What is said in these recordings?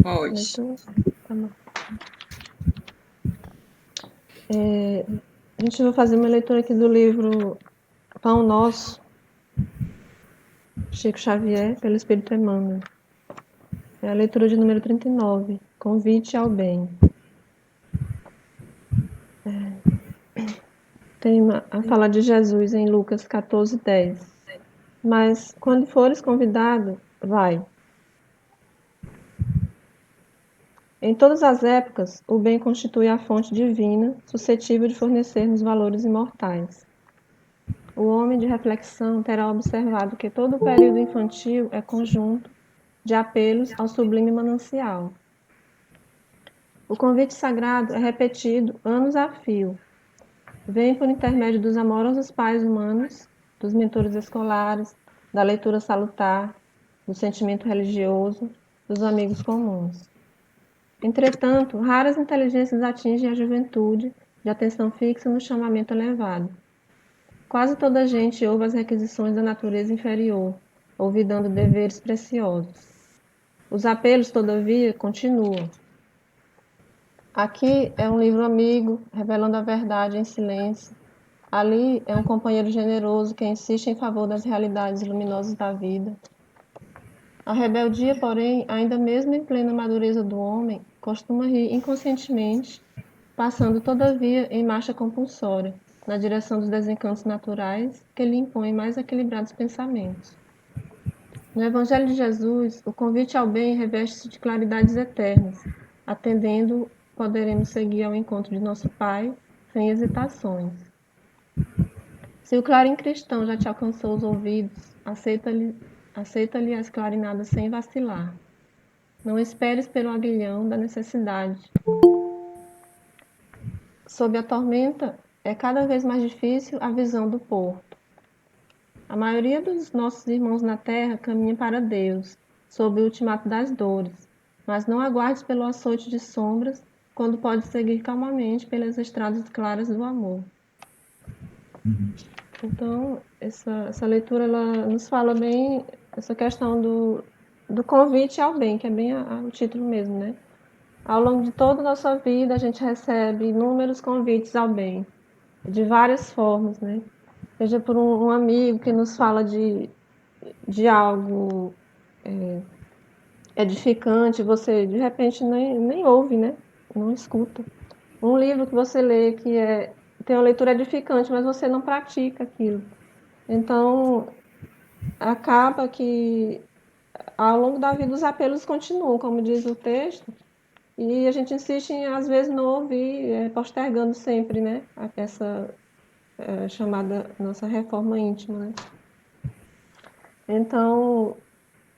Pode. Tá bom. A gente vai fazer uma leitura aqui do livro Pão Nosso, Chico Xavier, pelo Espírito Emmanuel. É a leitura de número 39, Convite ao Bem. Tem a fala de Jesus em Lucas 14:10. Mas, quando fores convidado, vai. Em todas as épocas, o bem constitui a fonte divina, suscetível de fornecer-nos valores imortais. O homem de reflexão terá observado que todo o período infantil é conjunto de apelos ao sublime manancial. O convite sagrado é repetido anos a fio. Vem por intermédio dos amorosos pais humanos, dos mentores escolares, da leitura salutar, do sentimento religioso, dos amigos comuns. Entretanto, raras inteligências atingem a juventude de atenção fixa no chamamento elevado. Quase toda a gente ouve as requisições da natureza inferior, olvidando deveres preciosos. Os apelos, todavia, continuam. Aqui é um livro amigo, revelando a verdade em silêncio. Ali é um companheiro generoso que insiste em favor das realidades luminosas da vida. A rebeldia, porém, ainda mesmo em plena madureza do homem, costuma rir inconscientemente, passando, todavia, em marcha compulsória, na direção dos desencantos naturais que lhe impõem mais equilibrados pensamentos. No Evangelho de Jesus, o convite ao bem reveste-se de claridades eternas. Atendendo, poderemos seguir ao encontro de nosso Pai, sem hesitações. Se o clarim cristão já te alcançou os ouvidos, aceita-lhe as clarinadas sem vacilar. Não esperes pelo aguilhão da necessidade. Sob a tormenta, é cada vez mais difícil a visão do porto. A maioria dos nossos irmãos na terra caminha para Deus, sob o ultimato das dores, mas não aguardes pelo açoite de sombras, quando pode seguir calmamente pelas estradas claras do amor. Então, essa leitura ela nos fala bem essa questão do convite ao bem, que é bem o título mesmo, né? Ao longo de toda a nossa vida, a gente recebe inúmeros convites ao bem, de várias formas, né? Seja por um amigo que nos fala de algo edificante, você de repente nem ouve, né? Não escuta. Um livro que você lê tem uma leitura edificante, mas você não pratica aquilo. Então, acaba que ao longo da vida os apelos continuam, como diz o texto, e a gente insiste em, às vezes, não ouvir, postergando sempre, né? Essa chamada nossa reforma íntima, né? Então,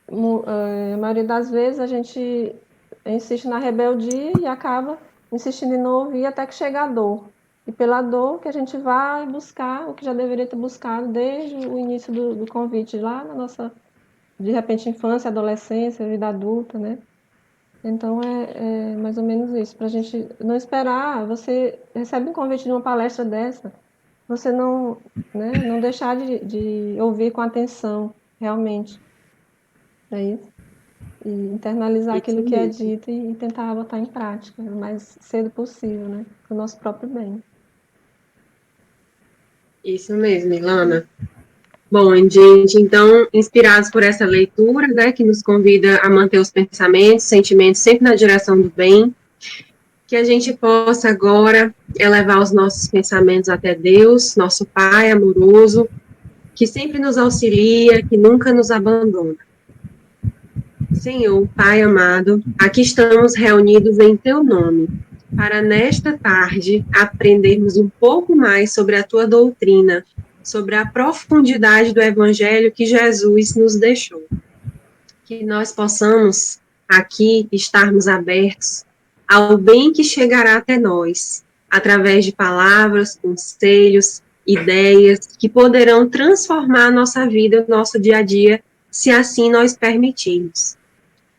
a maioria das vezes a gente insiste na rebeldia e acaba insistindo em não ouvir até que chega a dor. E pela dor que a gente vai buscar o que já deveria ter buscado desde o início do convite, lá na nossa, de repente, infância, adolescência, vida adulta, né? Então é mais ou menos isso, para a gente não esperar. Você recebe um convite de uma palestra dessa, você não, né, não deixar de ouvir com atenção, realmente. É isso. E internalizar Isso aquilo que é mesmo. dito e tentar botar em prática o mais cedo possível, né? Para o nosso próprio bem. Isso mesmo, Ilana. Bom, gente, então, inspirados por essa leitura, né, que nos convida a manter os pensamentos, sentimentos sempre na direção do bem, que a gente possa agora elevar os nossos pensamentos até Deus, nosso Pai amoroso, que sempre nos auxilia, que nunca nos abandona. Senhor, Pai amado, aqui estamos reunidos em Teu nome, para nesta tarde aprendermos um pouco mais sobre a Tua doutrina, sobre a profundidade do Evangelho que Jesus nos deixou. Que nós possamos aqui estarmos abertos ao bem que chegará até nós, através de palavras, conselhos, ideias que poderão transformar a nossa vida, o nosso dia a dia, se assim nós permitirmos.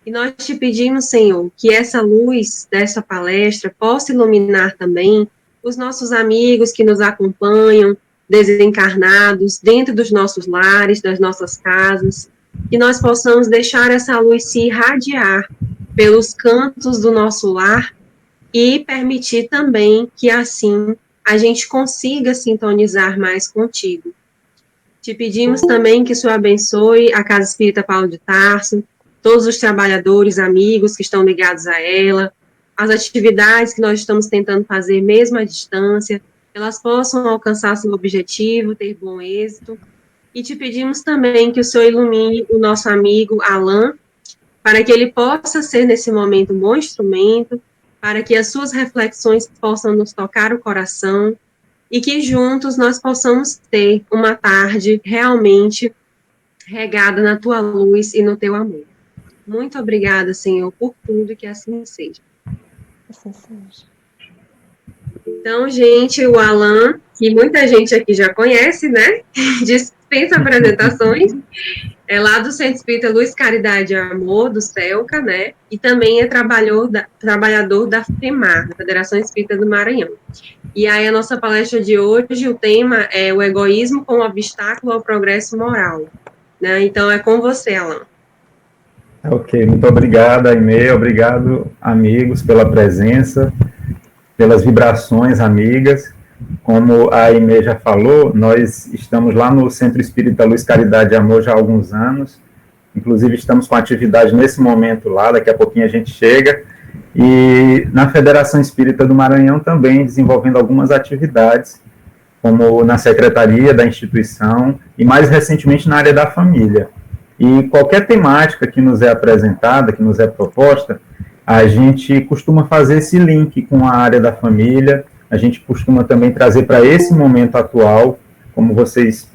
E nós te pedimos, Senhor, que essa luz dessa palestra possa iluminar também os nossos amigos que nos acompanham, desencarnados, dentro dos nossos lares, das nossas casas, que nós possamos deixar essa luz se irradiar pelos cantos do nosso lar e permitir também que assim a gente consiga sintonizar mais contigo. Te pedimos também que o Senhor abençoe a Casa Espírita Paulo de Tarso, todos os trabalhadores, amigos que estão ligados a ela, as atividades que nós estamos tentando fazer mesmo à distância, elas possam alcançar seu objetivo, ter bom êxito. E te pedimos também que o Senhor ilumine o nosso amigo Alain, para que ele possa ser nesse momento um bom instrumento, para que as suas reflexões possam nos tocar o coração e que juntos nós possamos ter uma tarde realmente regada na tua luz e no teu amor. Muito obrigada, Senhor, por tudo, e que assim seja. Assim seja. Então, gente, o Alain, que muita gente aqui já conhece, né? Dispensa apresentações. É lá do Centro Espírita Luz, Caridade e Amor, do CELCA, né? E também é trabalhador da FEMAR, da Federação Espírita do Maranhão. E aí a nossa palestra de hoje, o tema é o egoísmo como obstáculo ao progresso moral. Né? Então, é com você, Alain. Ok, muito obrigado, Aimee, obrigado, amigos, pela presença, pelas vibrações, amigas. Como a Aimee já falou, nós estamos lá no Centro Espírita Luz, Caridade e Amor já há alguns anos, inclusive estamos com atividade nesse momento lá, daqui a pouquinho a gente chega, e na Federação Espírita do Maranhão também desenvolvendo algumas atividades, como na secretaria da instituição e mais recentemente na área da família. E qualquer temática que nos é apresentada, que nos é proposta, a gente costuma fazer esse link com a área da família, a gente costuma também trazer para esse momento atual, como vocês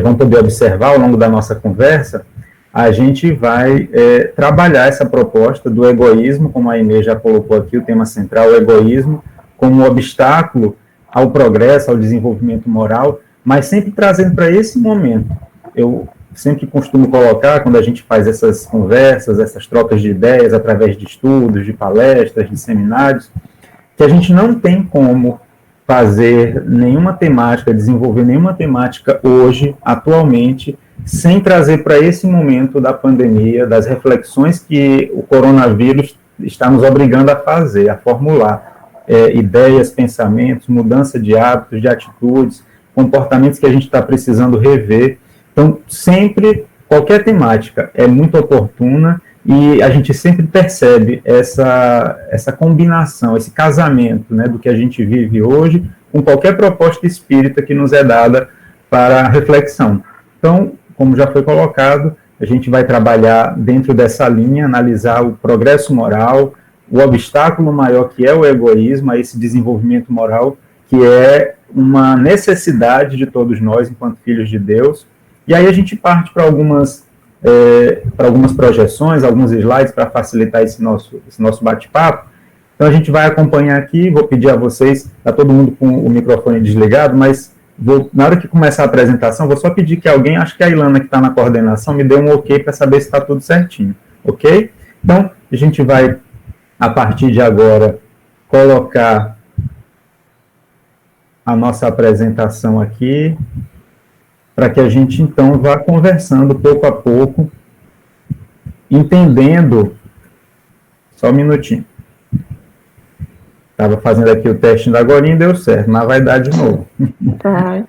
vão poder observar ao longo da nossa conversa, a gente vai trabalhar essa proposta do egoísmo, como a Inês já colocou aqui, o tema central, o egoísmo, como um obstáculo ao progresso, ao desenvolvimento moral, mas sempre trazendo para esse momento. Eu sempre costumo colocar, quando a gente faz essas conversas, essas trocas de ideias, através de estudos, de palestras, de seminários, que a gente não tem como fazer nenhuma temática, desenvolver nenhuma temática hoje, atualmente, sem trazer para esse momento da pandemia, das reflexões que o coronavírus está nos obrigando a fazer, a formular ideias, pensamentos, mudança de hábitos, de atitudes, comportamentos que a gente está precisando rever. Então, sempre, qualquer temática é muito oportuna e a gente sempre percebe essa combinação, esse casamento, né, do que a gente vive hoje com qualquer proposta espírita que nos é dada para a reflexão. Então, como já foi colocado, a gente vai trabalhar dentro dessa linha, analisar o progresso moral, o obstáculo maior que é o egoísmo, a esse desenvolvimento moral, que é uma necessidade de todos nós, enquanto filhos de Deus. E aí a gente parte para algumas projeções, alguns slides para facilitar esse nosso bate-papo. Então a gente vai acompanhar aqui, vou pedir a vocês, está todo mundo com o microfone desligado, mas na hora que começar a apresentação, vou só pedir que alguém, acho que a Ilana que está na coordenação, me dê um ok para saber se está tudo certinho, ok? Então a gente vai, a partir de agora, colocar a nossa apresentação aqui, para que a gente, então, vá conversando pouco a pouco, entendendo... Só um minutinho. Estava fazendo aqui o teste da agorinha e deu certo, mas vai dar de novo. Tá.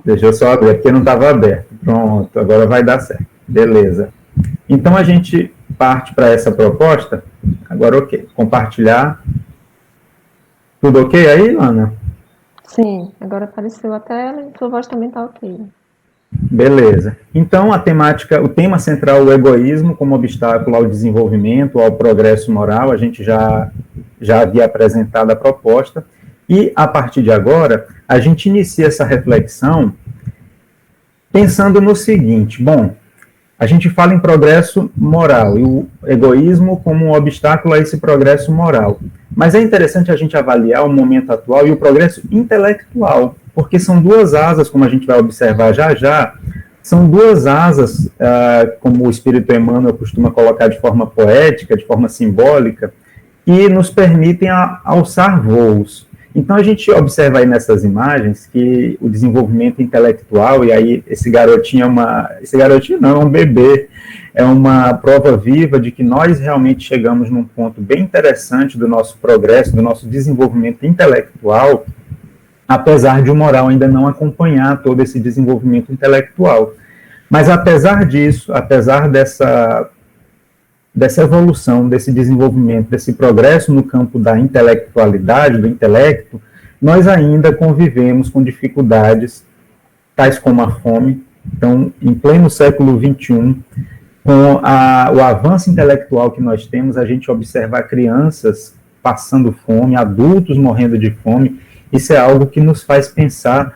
Deixa eu só abrir, porque não estava aberto. Pronto, agora vai dar certo. Beleza. Então, a gente parte para essa proposta. Agora, ok. Compartilhar. Tudo ok aí, Lana? Sim, agora apareceu a tela e sua voz também está ok. Beleza. Então, o tema central, o egoísmo como obstáculo ao desenvolvimento, ao progresso moral, a gente já havia apresentado a proposta, e a partir de agora, a gente inicia essa reflexão pensando no seguinte: bom, a gente fala em progresso moral, e o egoísmo como um obstáculo a esse progresso moral. Mas é interessante a gente avaliar o momento atual e o progresso intelectual, porque são duas asas, como a gente vai observar já, são duas asas, como o Espírito Emmanuel costuma colocar de forma poética, de forma simbólica, que nos permitem alçar voos. Então, a gente observa aí nessas imagens que o desenvolvimento intelectual, e aí esse garotinho não, é um bebê, é uma prova viva de que nós realmente chegamos num ponto bem interessante do nosso progresso, do nosso desenvolvimento intelectual, apesar de o moral ainda não acompanhar todo esse desenvolvimento intelectual. Mas apesar disso, apesar dessa evolução, desse desenvolvimento, desse progresso no campo da intelectualidade, do intelecto, nós ainda convivemos com dificuldades, tais como a fome. Então, em pleno século XXI, com o avanço intelectual que nós temos, a gente observa crianças passando fome, adultos morrendo de fome. Isso é algo que nos faz pensar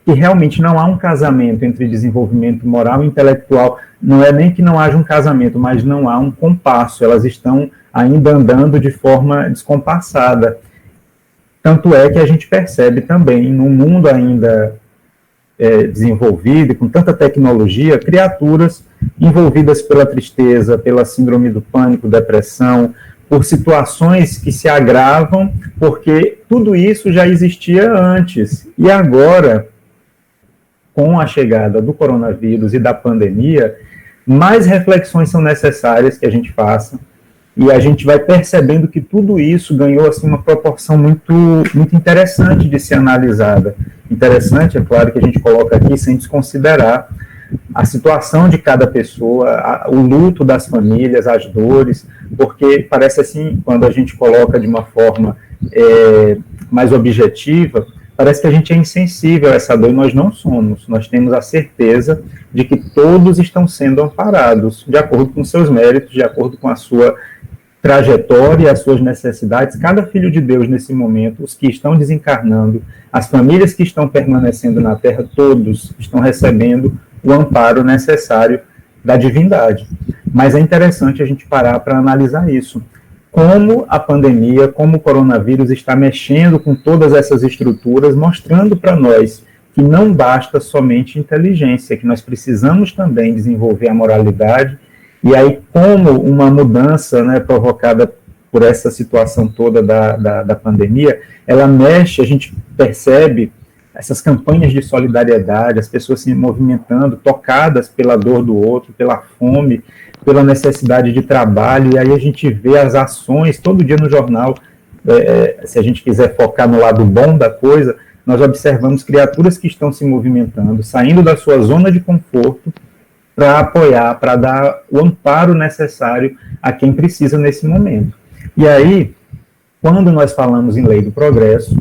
que realmente não há um casamento entre desenvolvimento moral e intelectual. Não é nem que não haja um casamento, mas não há um compasso. Elas estão ainda andando de forma descompassada. Tanto é que a gente percebe também, num mundo ainda desenvolvido, com tanta tecnologia, criaturas envolvidas pela tristeza, pela síndrome do pânico, depressão, por situações que se agravam, porque tudo isso já existia antes. E agora, com a chegada do coronavírus e da pandemia, mais reflexões são necessárias que a gente faça, e a gente vai percebendo que tudo isso ganhou assim, uma proporção muito, muito interessante de ser analisada. Interessante, é claro, que a gente coloca aqui sem desconsiderar a situação de cada pessoa, o luto das famílias, as dores, porque parece assim, quando a gente coloca de uma forma mais objetiva, parece que a gente é insensível a essa dor, e nós não somos. Nós temos a certeza de que todos estão sendo amparados, de acordo com seus méritos, de acordo com a sua trajetória, as suas necessidades. Cada filho de Deus nesse momento, os que estão desencarnando, as famílias que estão permanecendo na Terra, todos estão recebendo o amparo necessário da divindade. Mas é interessante a gente parar para analisar isso. Como a pandemia, como o coronavírus está mexendo com todas essas estruturas, mostrando para nós que não basta somente inteligência, que nós precisamos também desenvolver a moralidade. E aí, como uma mudança, né, provocada por essa situação toda da pandemia, ela mexe, a gente percebe essas campanhas de solidariedade, as pessoas se movimentando, tocadas pela dor do outro, pela fome, pela necessidade de trabalho, e aí a gente vê as ações todo dia no jornal. Se a gente quiser focar no lado bom da coisa, nós observamos criaturas que estão se movimentando, saindo da sua zona de conforto, para apoiar, para dar o amparo necessário a quem precisa nesse momento. E aí, quando nós falamos em lei do progresso,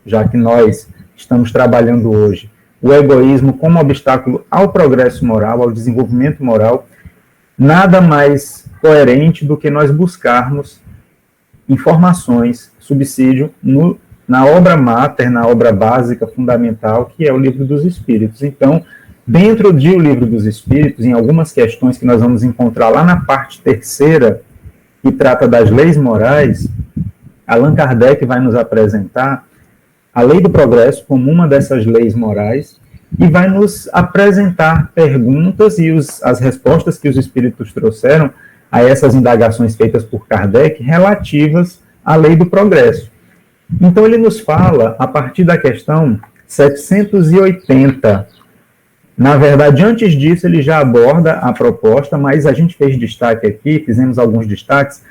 já que nós estamos trabalhando hoje o egoísmo como obstáculo ao progresso moral, ao desenvolvimento moral, nada mais coerente do que nós buscarmos informações, subsídio na obra máter, na obra básica, fundamental, que é o Livro dos Espíritos. Então, dentro de O Livro dos Espíritos, em algumas questões que nós vamos encontrar lá na parte 3ª, que trata das leis morais, Allan Kardec vai nos apresentar a lei do progresso como uma dessas leis morais e vai nos apresentar perguntas e as respostas que os espíritos trouxeram a essas indagações feitas por Kardec relativas à lei do progresso. Então, ele nos fala, a partir da questão 780, na verdade, antes disso, ele já aborda a proposta, mas a gente fez destaque aqui, fizemos alguns destaques,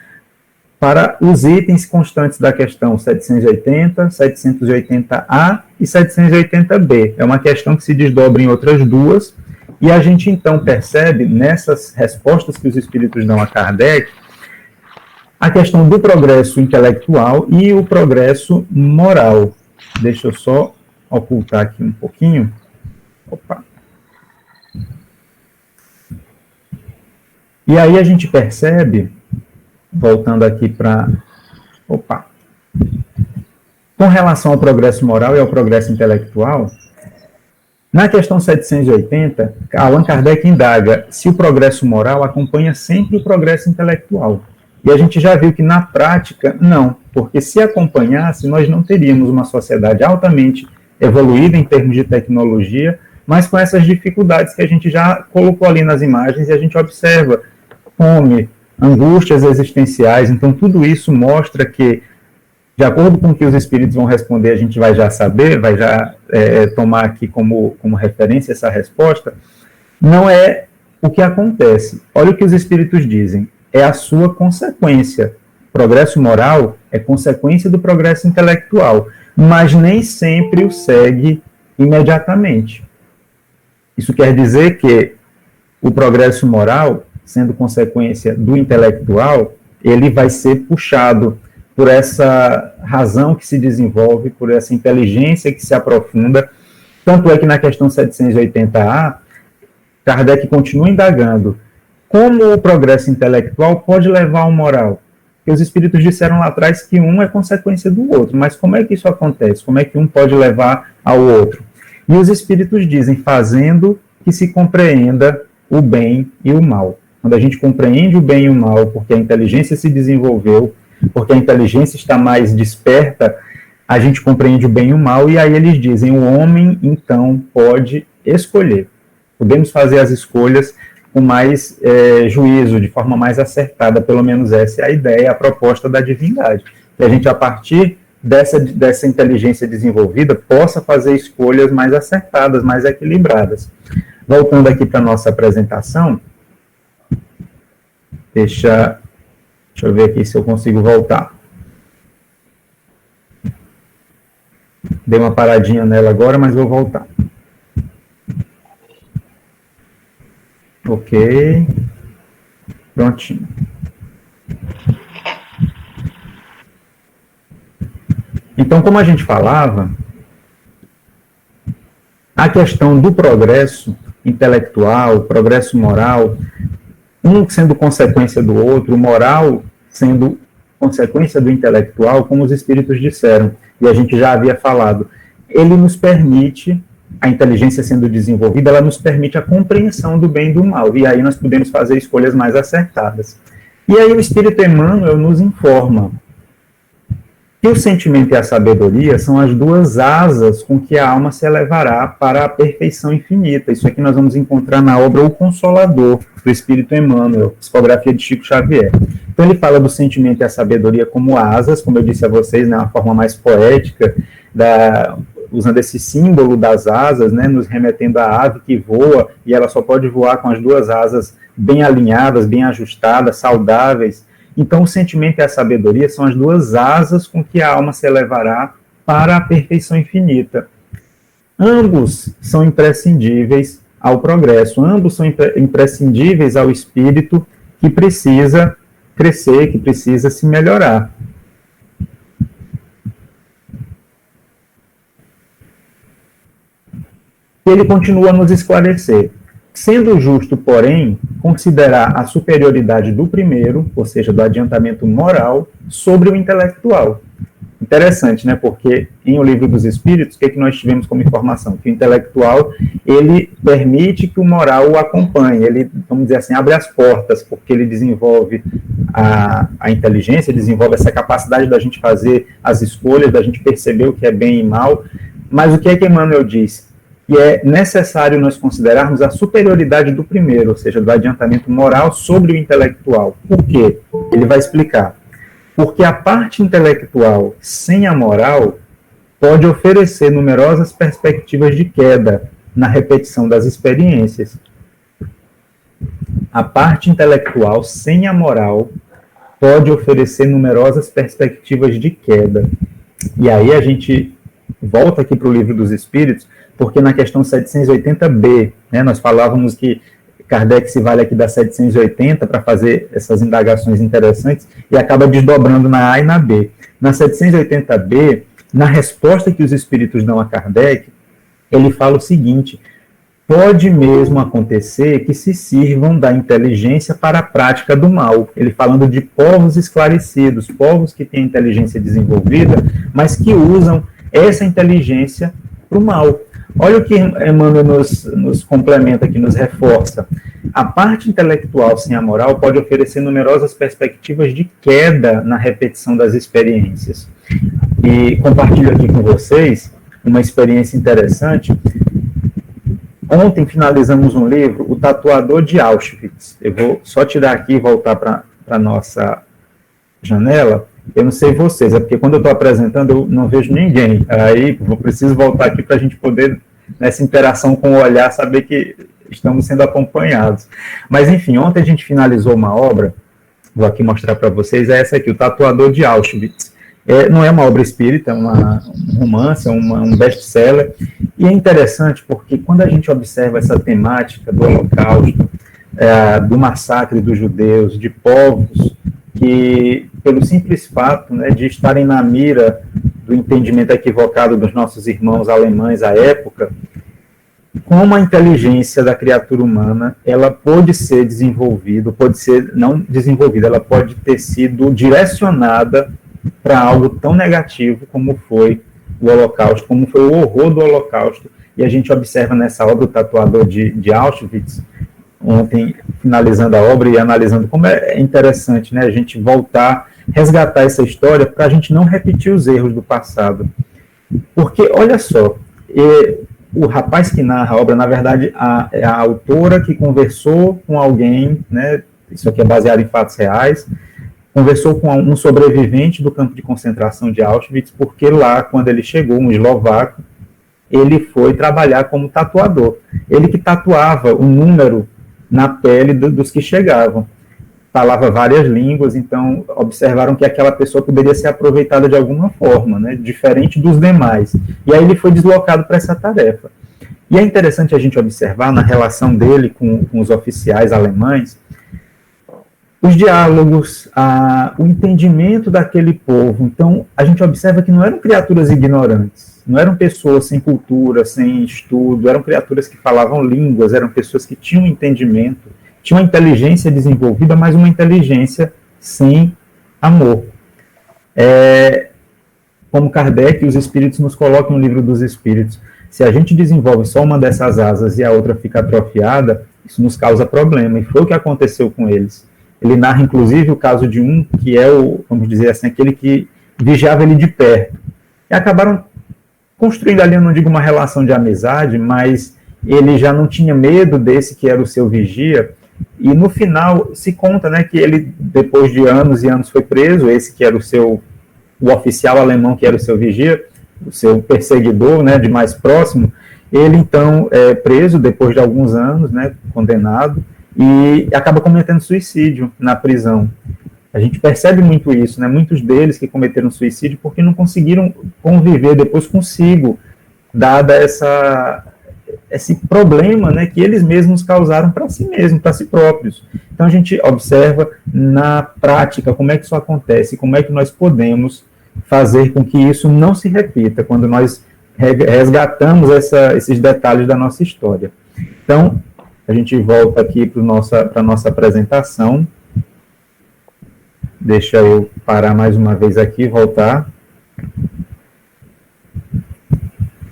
para os itens constantes da questão 780, 780A e 780B. É uma questão que se desdobra em outras duas, e a gente então percebe, nessas respostas que os espíritos dão a Kardec, a questão do progresso intelectual e o progresso moral. Deixa eu só ocultar aqui um pouquinho. Opa! E aí a gente percebe, voltando aqui para... Opa! Com relação ao progresso moral e ao progresso intelectual, na questão 780, Allan Kardec indaga se o progresso moral acompanha sempre o progresso intelectual. E a gente já viu que, na prática, não, porque se acompanhasse, nós não teríamos uma sociedade altamente evoluída em termos de tecnologia, mas com essas dificuldades que a gente já colocou ali nas imagens e a gente observa fome, angústias existenciais. Então, tudo isso mostra que de acordo com o que os espíritos vão responder, a gente vai já saber, vai já tomar aqui como referência essa resposta, não é o que acontece. Olha o que os espíritos dizem, é a sua consequência. Progresso moral é consequência do progresso intelectual, mas nem sempre o segue imediatamente. Isso quer dizer que o progresso moral, sendo consequência do intelectual, ele vai ser puxado por essa razão que se desenvolve, por essa inteligência que se aprofunda. Tanto é que na questão 780A, Kardec continua indagando como o progresso intelectual pode levar ao moral. Porque os espíritos disseram lá atrás que um é consequência do outro, mas como é que isso acontece? Como é que um pode levar ao outro? E os espíritos dizem, fazendo que se compreenda o bem e o mal. Quando a gente compreende o bem e o mal, porque a inteligência se desenvolveu, porque a inteligência está mais desperta, a gente compreende o bem e o mal, e aí eles dizem, o homem, então, pode escolher. Podemos fazer as escolhas com mais juízo, de forma mais acertada, pelo menos essa é a ideia, a proposta da divindade. Que a gente, a partir dessa inteligência desenvolvida, possa fazer escolhas mais acertadas, mais equilibradas. Voltando aqui para a nossa apresentação, deixa eu ver aqui se eu consigo voltar. Dei uma paradinha nela agora, mas vou voltar. Ok. Prontinho. Então, como a gente falava, a questão do progresso intelectual, progresso moral, um sendo consequência do outro, o moral sendo consequência do intelectual, como os espíritos disseram, e a gente já havia falado, ele nos permite, a inteligência sendo desenvolvida, ela nos permite a compreensão do bem e do mal, e aí nós podemos fazer escolhas mais acertadas. E aí o Espírito Emmanuel nos informa que o sentimento e a sabedoria são as duas asas com que a alma se elevará para a perfeição infinita. Isso aqui nós vamos encontrar na obra O Consolador, do Espírito Emmanuel, psicografia de Chico Xavier. Então ele fala do sentimento e a sabedoria como asas, como eu disse a vocês, né, uma forma mais poética, usando esse símbolo das asas, né, nos remetendo à ave que voa, e ela só pode voar com as duas asas bem alinhadas, bem ajustadas, saudáveis. Então, o sentimento e a sabedoria são as duas asas com que a alma se elevará para a perfeição infinita. Ambos são imprescindíveis ao progresso, ambos são imprescindíveis ao espírito que precisa crescer, que precisa se melhorar. Ele continua a nos esclarecer. Sendo justo, porém, considerar a superioridade do primeiro, ou seja, do adiantamento moral, sobre o intelectual. Interessante, né? Porque em O Livro dos Espíritos, o que nós tivemos como informação? Que o intelectual, ele permite que o moral o acompanhe, ele, vamos dizer assim, abre as portas, porque ele desenvolve a inteligência, desenvolve essa capacidade da gente fazer as escolhas, da gente perceber o que é bem e mal. Mas o que Emmanuel diz? E é necessário nós considerarmos a superioridade do primeiro, ou seja, do adiantamento moral sobre o intelectual. Por quê? Ele vai explicar. Porque a parte intelectual sem a moral pode oferecer numerosas perspectivas de queda na repetição das experiências. A parte intelectual sem a moral pode oferecer numerosas perspectivas de queda. E aí a gente volta aqui para o Livro dos Espíritos, porque na questão 780b, né, nós falávamos que Kardec se vale aqui da 780 para fazer essas indagações interessantes e acaba desdobrando na A e na B. Na 780b, na resposta que os espíritos dão a Kardec, ele fala o seguinte: pode mesmo acontecer que se sirvam da inteligência para a prática do mal. Ele falando de povos esclarecidos, povos que têm inteligência desenvolvida, mas que usam essa inteligência para o mal. Olha o que Emmanuel nos complementa aqui, nos reforça. A parte intelectual sem a moral pode oferecer numerosas perspectivas de queda na repetição das experiências. E compartilho aqui com vocês uma experiência interessante. Ontem finalizamos um livro, O Tatuador de Auschwitz. Eu vou só tirar aqui e voltar para a nossa janela. Eu não sei vocês, é porque quando eu estou apresentando eu não vejo ninguém. Aí eu preciso voltar aqui para a gente poder, nessa interação com o olhar, saber que estamos sendo acompanhados. Mas, enfim, ontem a gente finalizou uma obra, vou aqui mostrar para vocês, é essa aqui, O Tatuador de Auschwitz. Não é uma obra espírita, é um romance, um best-seller, e é interessante porque quando a gente observa essa temática do Holocausto, do massacre dos judeus, de povos que, pelo simples fato, né, de estarem na mira do entendimento equivocado dos nossos irmãos alemães à época, como a inteligência da criatura humana, ela pode ser desenvolvida, pode ser não desenvolvida, ela pode ter sido direcionada para algo tão negativo como foi o Holocausto, como foi o horror do Holocausto, e a gente observa nessa obra O Tatuador de Auschwitz, ontem, finalizando a obra e analisando como é interessante, né, a gente voltar, resgatar essa história para a gente não repetir os erros do passado. Porque, olha só, o rapaz que narra a obra, na verdade, é a autora que conversou com alguém, né, isso aqui é baseado em fatos reais, conversou com um sobrevivente do campo de concentração de Auschwitz, porque lá, quando ele chegou, um eslovaco, ele foi trabalhar como tatuador. Ele que tatuava o número na pele dos que chegavam. Falava várias línguas, então observaram que aquela pessoa poderia ser aproveitada de alguma forma, né, diferente dos demais. E aí ele foi deslocado para essa tarefa. E é interessante a gente observar na relação dele com os oficiais alemães, os diálogos, o entendimento daquele povo. Então, a gente observa que não eram criaturas ignorantes, não eram pessoas sem cultura, sem estudo, eram criaturas que falavam línguas, eram pessoas que tinham entendimento, tinham uma inteligência desenvolvida, mas uma inteligência sem amor. Como Kardec e os Espíritos nos colocam no Livro dos Espíritos, se a gente desenvolve só uma dessas asas e a outra fica atrofiada, isso nos causa problema, e foi o que aconteceu com eles. Ele narra, inclusive, o caso de um que é vamos dizer assim, aquele que vigiava ele de perto. E acabaram construindo ali, eu não digo uma relação de amizade, mas ele já não tinha medo desse que era o seu vigia, e no final se conta, né, que ele, depois de anos e anos, foi preso, esse que era o oficial alemão que era o seu vigia, o seu perseguidor, né, de mais próximo. Ele, então, é preso depois de alguns anos, né, condenado, e acaba cometendo suicídio na prisão. A gente percebe muito isso, né? Muitos deles que cometeram suicídio porque não conseguiram conviver depois consigo, dada esse problema, né, que eles mesmos causaram para si mesmos, para si próprios. Então a gente observa na prática como é que isso acontece, como é que nós podemos fazer com que isso não se repita, quando nós resgatamos esses detalhes da nossa história. Então, a gente volta aqui para a nossa apresentação. Deixa eu parar mais uma vez aqui, voltar.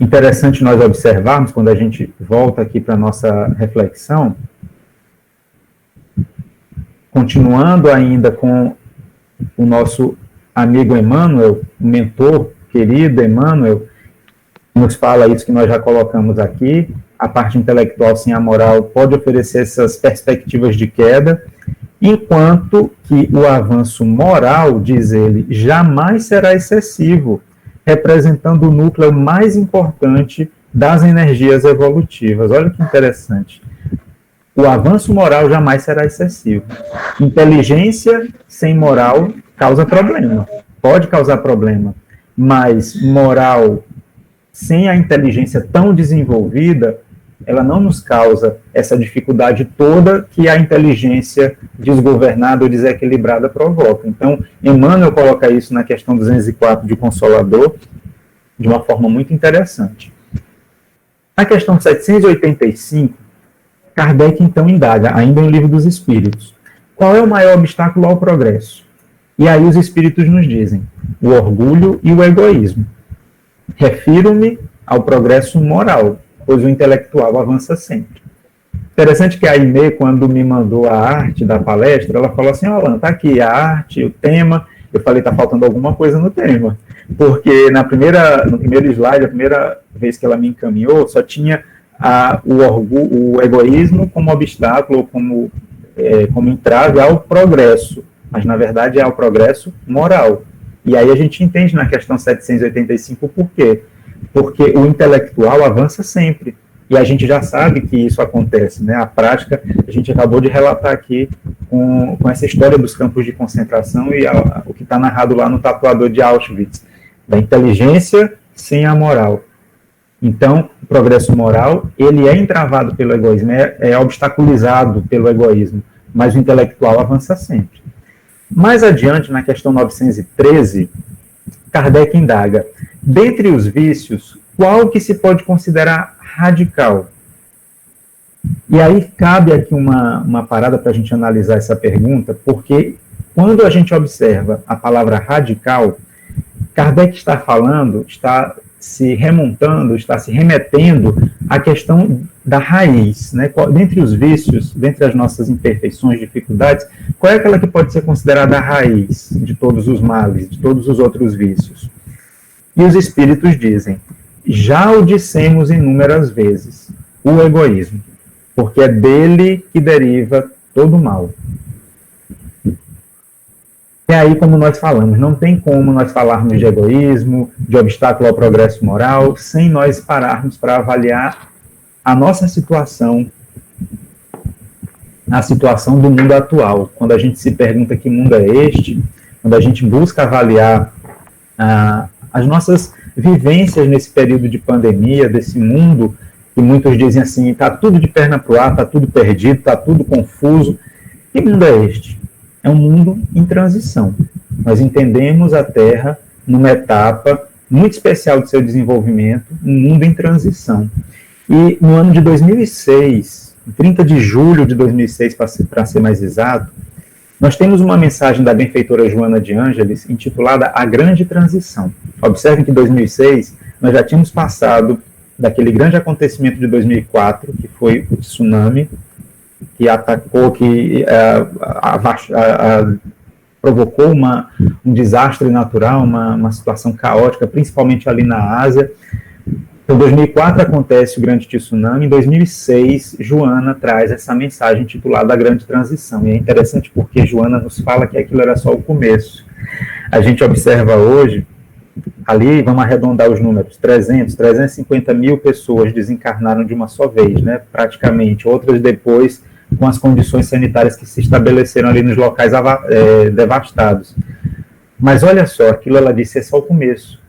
Interessante nós observarmos, quando a gente volta aqui para a nossa reflexão, continuando ainda com o nosso amigo Emmanuel, mentor querido Emmanuel, nos fala isso que nós já colocamos aqui. A parte intelectual sem a moral pode oferecer essas perspectivas de queda, enquanto que o avanço moral, diz ele, jamais será excessivo, representando o núcleo mais importante das energias evolutivas. Olha que interessante. O avanço moral jamais será excessivo. Inteligência sem moral causa problema, pode causar problema, mas moral sem a inteligência tão desenvolvida, ela não nos causa essa dificuldade toda que a inteligência desgovernada ou desequilibrada provoca. Então, Emmanuel coloca isso na questão 204 de Consolador de uma forma muito interessante. Na questão 785, Kardec então indaga, ainda no Livro dos Espíritos, qual é o maior obstáculo ao progresso? E aí os Espíritos nos dizem, o orgulho e o egoísmo. Refiro-me ao progresso moral, pois o intelectual avança sempre. Interessante que a Aimee, quando me mandou a arte da palestra, ela falou assim, Alan, tá aqui a arte, o tema. Eu falei, tá faltando alguma coisa no tema. Porque no primeiro slide, a primeira vez que ela me encaminhou, só tinha o egoísmo como obstáculo, como entrave ao progresso. Mas, na verdade, é ao progresso moral. E aí a gente entende na questão 785 por quê? Porque o intelectual avança sempre. E a gente já sabe que isso acontece, né? A prática, a gente acabou de relatar aqui com essa história dos campos de concentração e o que está narrado lá no Tatuador de Auschwitz, da inteligência sem a moral. Então, o progresso moral, ele é entravado pelo egoísmo, é obstaculizado pelo egoísmo, mas o intelectual avança sempre. Mais adiante, na questão 913, Kardec indaga, dentre os vícios, qual que se pode considerar radical? E aí cabe aqui uma parada para a gente analisar essa pergunta, porque quando a gente observa a palavra radical, Kardec está falando, está se remontando, está se remetendo à questão da raiz, né? Dentre os vícios, dentre as nossas imperfeições, dificuldades, qual é aquela que pode ser considerada a raiz de todos os males, de todos os outros vícios? E os espíritos dizem, já o dissemos inúmeras vezes, o egoísmo, porque é dele que deriva todo o mal. E aí, como nós falamos, não tem como nós falarmos de egoísmo, de obstáculo ao progresso moral, sem nós pararmos para avaliar a nossa situação, a situação do mundo atual. Quando a gente se pergunta que mundo é este, quando a gente busca avaliar as nossas vivências nesse período de pandemia, desse mundo, que muitos dizem assim, está tudo de perna para o ar, está tudo perdido, está tudo confuso. Que mundo é este? É um mundo em transição. Nós entendemos a Terra numa etapa muito especial do seu desenvolvimento, um mundo em transição. E no ano de 2006, 30 de julho de 2006, para ser mais exato, nós temos uma mensagem da benfeitora Joana de Ângeles, intitulada A Grande Transição. Observem que em 2006, nós já tínhamos passado daquele grande acontecimento de 2004, que foi o tsunami, que atacou, que provocou um desastre natural, uma situação caótica, principalmente ali na Ásia. Então, em 2004 acontece o grande tsunami, em 2006, Joana traz essa mensagem intitulada A Grande Transição. E é interessante porque Joana nos fala que aquilo era só o começo. A gente observa hoje, ali, vamos arredondar os números, 350 mil pessoas desencarnaram de uma só vez, né, praticamente. Outras depois, com as condições sanitárias que se estabeleceram ali nos locais devastados. Mas olha só, aquilo ela disse é só o começo,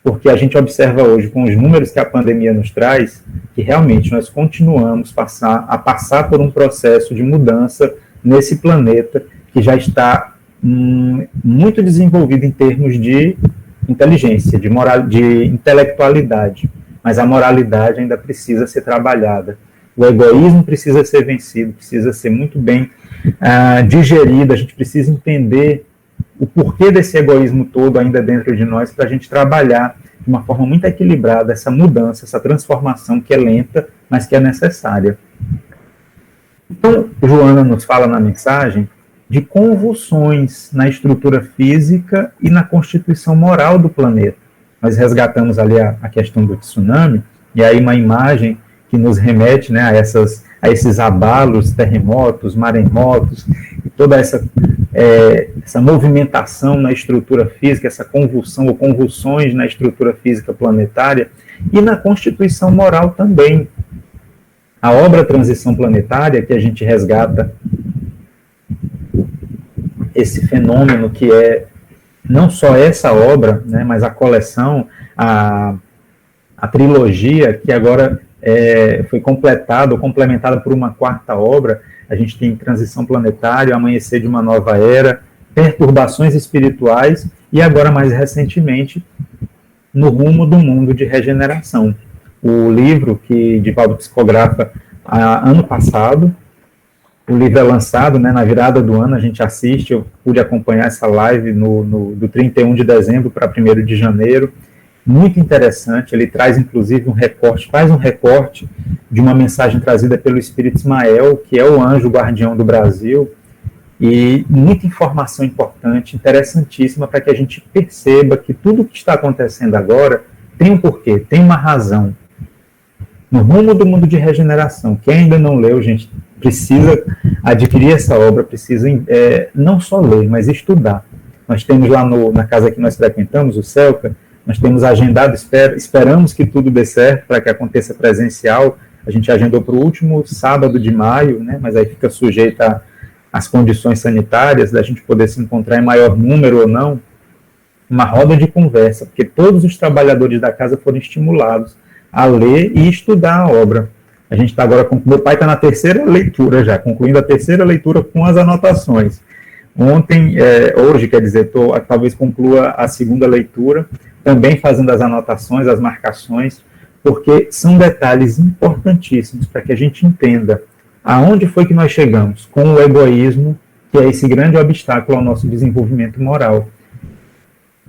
porque a gente observa hoje, com os números que a pandemia nos traz, que realmente nós continuamos a passar por um processo de mudança nesse planeta que já está muito desenvolvido em termos de inteligência, de intelectualidade, mas a moralidade ainda precisa ser trabalhada. O egoísmo precisa ser vencido, precisa ser muito bem digerido, a gente precisa entender o porquê desse egoísmo todo ainda dentro de nós, para a gente trabalhar de uma forma muito equilibrada essa mudança, essa transformação que é lenta, mas que é necessária. Então, Joana nos fala na mensagem de convulsões na estrutura física e na constituição moral do planeta. Nós resgatamos ali a questão do tsunami, e aí uma imagem que nos remete, né, a esses abalos, terremotos, maremotos, e toda essa movimentação na estrutura física, essa convulsão ou convulsões na estrutura física planetária, e na constituição moral também. A obra Transição Planetária, que a gente resgata esse fenômeno que é não só essa obra, né, mas a coleção, a trilogia, que agora foi completada ou complementada por uma quarta obra. A gente tem Transição Planetária, Amanhecer de uma Nova Era, Perturbações Espirituais e agora, mais recentemente, No Rumo do Mundo de Regeneração. O livro que Divaldo psicografa ano passado, o livro é lançado, né, na virada do ano, a gente assiste, eu pude acompanhar essa live do 31 de dezembro para 1º de janeiro, muito interessante, ele traz inclusive faz um recorte de uma mensagem trazida pelo Espírito Ismael, que é o anjo guardião do Brasil, e muita informação importante, interessantíssima, para que a gente perceba que tudo o que está acontecendo agora tem um porquê, tem uma razão. No Rumo do Mundo de Regeneração, quem ainda não leu, gente, precisa adquirir essa obra, precisa não só ler, mas estudar. Nós temos lá na casa que nós frequentamos, o Celca, nós temos agendado, esperamos que tudo dê certo para que aconteça presencial. A gente agendou para o último sábado de maio, né, mas aí fica sujeita às condições sanitárias, da gente poder se encontrar em maior número ou não, uma roda de conversa, porque todos os trabalhadores da casa foram estimulados a ler e estudar a obra. A gente está agora, meu pai está na terceira leitura já, concluindo a terceira leitura com as anotações. Hoje, quer dizer, talvez conclua a segunda leitura, também fazendo as anotações, as marcações, porque são detalhes importantíssimos para que a gente entenda aonde foi que nós chegamos com o egoísmo, que é esse grande obstáculo ao nosso desenvolvimento moral.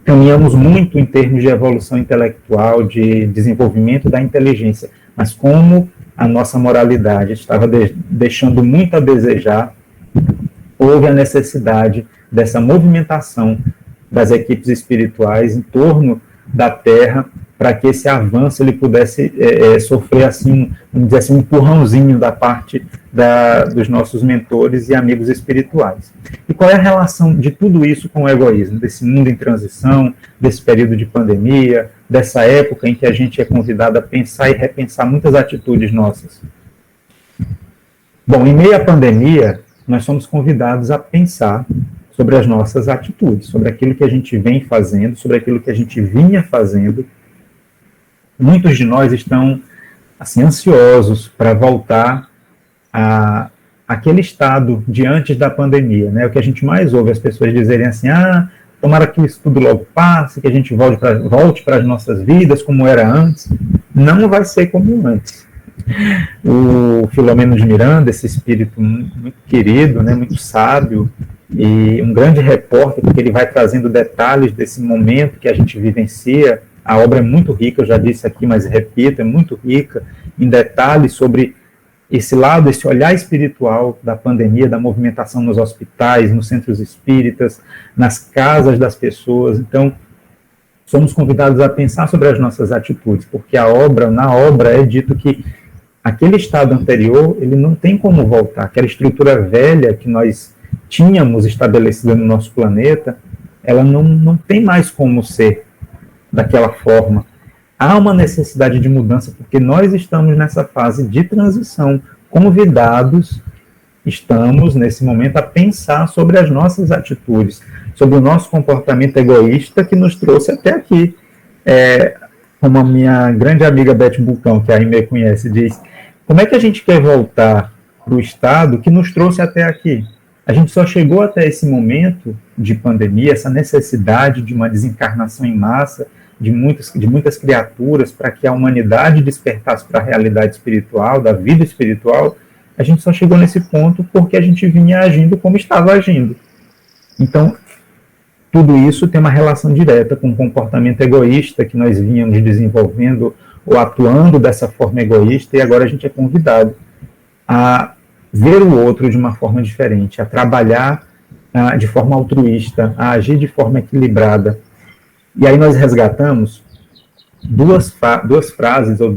Caminhamos muito em termos de evolução intelectual, de desenvolvimento da inteligência, mas como a nossa moralidade estava deixando muito a desejar, houve a necessidade dessa movimentação das equipes espirituais em torno da Terra, para que esse avanço ele pudesse sofrer assim, vamos dizer assim, um empurrãozinho da parte dos nossos mentores e amigos espirituais. E qual é a relação de tudo isso com o egoísmo, desse mundo em transição, desse período de pandemia, dessa época em que a gente é convidado a pensar e repensar muitas atitudes nossas? Bom, em meio à pandemia, nós somos convidados a pensar sobre as nossas atitudes, sobre aquilo que a gente vem fazendo, sobre aquilo que a gente vinha fazendo. Muitos de nós estão assim, ansiosos para voltar àquele estado de antes da pandemia, né? O que a gente mais ouve as pessoas dizerem assim, tomara que isso tudo logo passe, que a gente volte para as nossas vidas como era antes. Não vai ser como antes. O Filomeno de Miranda, esse espírito muito querido, né, muito sábio, e um grande repórter, porque ele vai trazendo detalhes desse momento que a gente vivencia. A obra é muito rica, eu já disse aqui, mas repito, é muito rica em detalhes sobre esse lado, esse olhar espiritual da pandemia, da movimentação nos hospitais, nos centros espíritas, nas casas das pessoas. Então, somos convidados a pensar sobre as nossas atitudes, porque na obra é dito que aquele estado anterior, ele não tem como voltar. Aquela estrutura velha que nós tínhamos estabelecida no nosso planeta, ela não tem mais como ser daquela forma. Há uma necessidade de mudança, porque nós estamos nessa fase de transição. Convidados, estamos, nesse momento, a pensar sobre as nossas atitudes, sobre o nosso comportamento egoísta que nos trouxe até aqui. Como a minha grande amiga Beth Bulcão, que a Aimee conhece, diz, como é que a gente quer voltar para o estado que nos trouxe até aqui? A gente só chegou até esse momento de pandemia, essa necessidade de uma desencarnação em massa, de muitas criaturas, para que a humanidade despertasse para a realidade espiritual, da vida espiritual. A gente só chegou nesse ponto porque a gente vinha agindo como estava agindo. Então, tudo isso tem uma relação direta com o comportamento egoísta que nós vínhamos desenvolvendo ou atuando dessa forma egoísta, e agora a gente é convidado a ver o outro de uma forma diferente, a trabalhar de forma altruísta, a agir de forma equilibrada. E aí nós resgatamos duas frases ou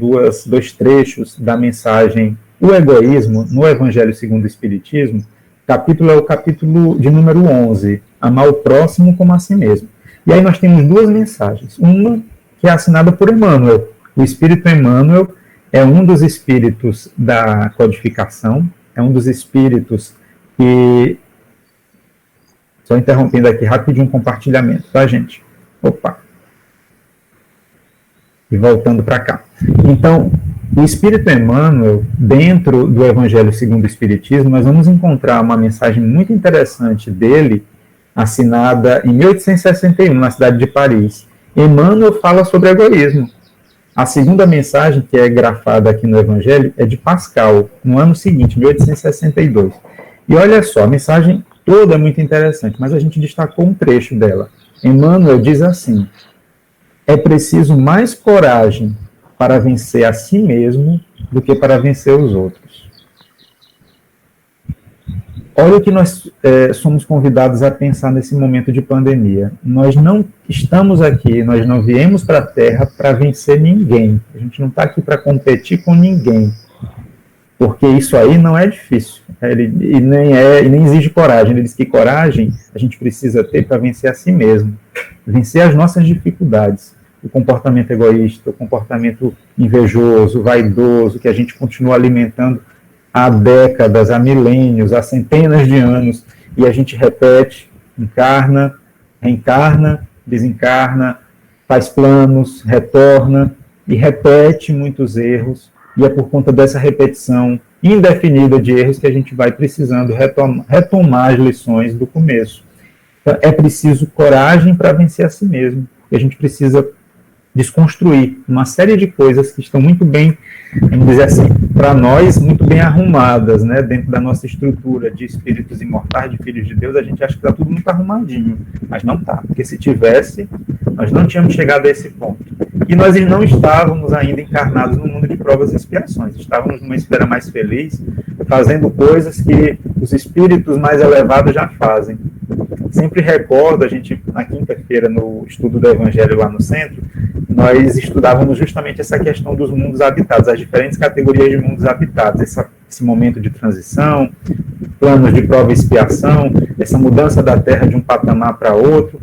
dois trechos da mensagem O Egoísmo no Evangelho segundo o Espiritismo. Capítulo é o capítulo de número 11, Amar o Próximo como a Si Mesmo. E aí nós temos duas mensagens. Uma que é assinada por Emmanuel. O Espírito Emmanuel é um dos espíritos da codificação, é um dos espíritos que... Só interrompendo aqui rapidinho um compartilhamento, tá, gente? Opa! E voltando para cá. Então, o Espírito Emmanuel, dentro do Evangelho segundo o Espiritismo, nós vamos encontrar uma mensagem muito interessante dele, assinada em 1861, na cidade de Paris. Emmanuel fala sobre egoísmo. A segunda mensagem, que é grafada aqui no Evangelho, é de Pascal, no ano seguinte, 1862. E olha só, a mensagem toda é muito interessante, mas a gente destacou um trecho dela. Emmanuel diz assim: é preciso mais coragem para vencer a si mesmo do que para vencer os outros. Olha o que nós somos convidados a pensar nesse momento de pandemia. Nós não estamos aqui, nós não viemos para a Terra para vencer ninguém. A gente não está aqui para competir com ninguém. porque isso aí não é difícil, e nem exige coragem. Ele diz que coragem a gente precisa ter para vencer a si mesmo, vencer as nossas dificuldades, o comportamento egoísta, o comportamento invejoso, vaidoso, que a gente continua alimentando há décadas, há milênios, há centenas de anos, e a gente repete, encarna, reencarna, desencarna, faz planos, retorna, e repete muitos erros, e é por conta dessa repetição indefinida de erros que a gente vai precisando retomar as lições do começo. Então, é preciso coragem para vencer a si mesmo, e a gente precisa desconstruir uma série de coisas que estão muito bem, vamos dizer assim, para nós, muito bem arrumadas, né, dentro da nossa estrutura de espíritos imortais, de filhos de Deus. A gente acha que está tudo muito arrumadinho, mas não está, porque se tivesse, nós não tínhamos chegado a esse ponto. E nós não estávamos ainda encarnados no mundo de provas e expiações, estávamos numa esfera mais feliz, fazendo coisas que os espíritos mais elevados já fazem. Sempre recordo, a gente, na quinta-feira, no estudo do Evangelho lá no centro, nós estudávamos justamente essa questão dos mundos habitados, as diferentes categorias de mundos habitados, esse momento de transição, planos de prova e expiação, essa mudança da Terra de um patamar para outro.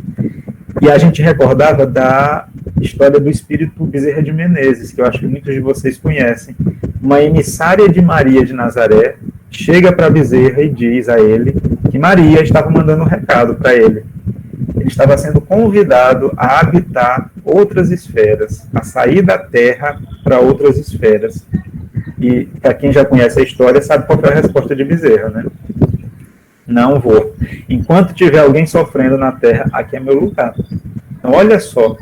E a gente recordava da história do espírito Bezerra de Menezes, que eu acho que muitos de vocês conhecem. Uma emissária de Maria de Nazaré chega para Bezerra e diz a ele que Maria estava mandando um recado para ele. Ele estava sendo convidado a habitar outras esferas, a sair da Terra para outras esferas. E para quem já conhece a história, sabe qual foi a resposta de Bezerra, né? Não vou. Enquanto tiver alguém sofrendo na Terra, aqui é meu lugar. Então, olha só